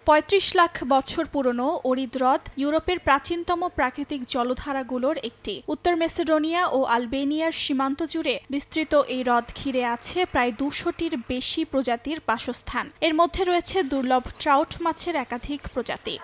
৩৫ লাখ বছর পুরনো ওরিদ হ্রদ ইউরোপের প্রাচীনতম প্রাকৃতিক জলধারাগুলোর একটি। উত্তর মেসিডোনিয়া ও আলবেনিয়ার সীমান্ত জুড়ে বিস্তৃত এই হ্রদ ঘিরে আছে প্রায় ২০০টির বেশি প্রজাতির বাসস্থান। এর মধ্যে রয়েছে দুর্লভ ট্রাউট মাছের একাধিক প্রজাতি।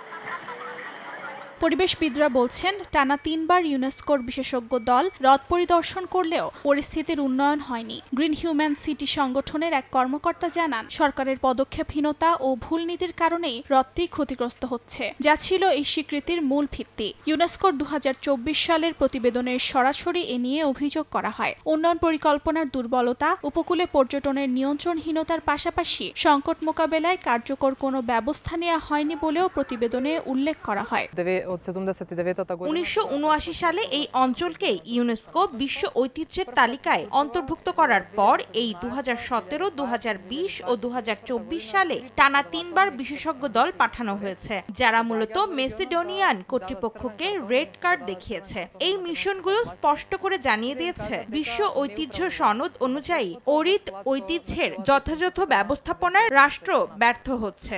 পরিবেশবিদরা বলছেন, টানা ৩ বার ইউনেস্কোর বিশেষজ্ঞ দল হ্রদ পরিদর্শন করলেও পরিস্থিতির উন্নয়ন হয়নি। গ্রিন হিউম্যান সিটি সংগঠনের এক কর্মকর্তা জানান, সরকারের পদক্ষেপহীনতা ও ভুল নীতির কারণেই হ্রদটি ক্ষতিগ্রস্ত হচ্ছে, যা ছিল এই স্বীকৃতির মূল ভিত্তি। ইউনেস্কোর ২০২৪ সালের প্রতিবেদনে সরাসরি এ নিয়ে অভিযোগ করা হয়। উন্নয়ন পরিকল্পনার দুর্বলতা, উপকূলে পর্যটনের নিয়ন্ত্রণহীনতার পাশাপাশি সংকট মোকাবেলায় কার্যকর কোনো ব্যবস্থা নেওয়া হয়নি বলেও প্রতিবেদনে উল্লেখ করা হয়। ১৯৭৯ সালে এই অঞ্চলকে ইউনেস্কো বিশ্ব ঐতিহ্যের তালিকায় অন্তর্ভুক্ত করার পর এই ২০১৭, ২০২০ ও ২০২৪ সালে টানা ৩ বার বিশেষজ্ঞ দল পাঠানো হয়েছে, যারা মূলত মেসিডোনিয়ান কর্তৃপক্ষকে রেড কার্ড দেখিয়েছে। এই মিশনগুলো স্পষ্ট করে জানিয়ে দিয়েছে, বিশ্ব ঐতিহ্য সনদ অনুযায়ী ওরিদ ঐতিহ্যের যথাযথ ব্যবস্থাপনায় রাষ্ট্র ব্যর্থ হচ্ছে।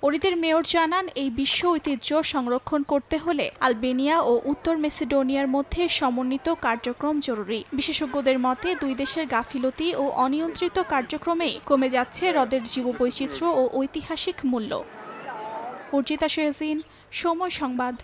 ওরিদের মেয়র জানান, এই বিশ্ব ঐতিহ্য সংরক্ষণ করতে হলে আলবেনিয়া ও উত্তর মেসিডোনিয়ার মধ্যে সমন্বিত কার্যক্রম জরুরি। বিশেষজ্ঞদের মতে, দুই দেশের গাফিলতি ও অনিয়ন্ত্রিত কার্যক্রমেই কমে যাচ্ছে হ্রদের জীববৈচিত্র্য ও ঐতিহাসিক মূল্য। অর্জিতা শেহজিন, সময় সংবাদ।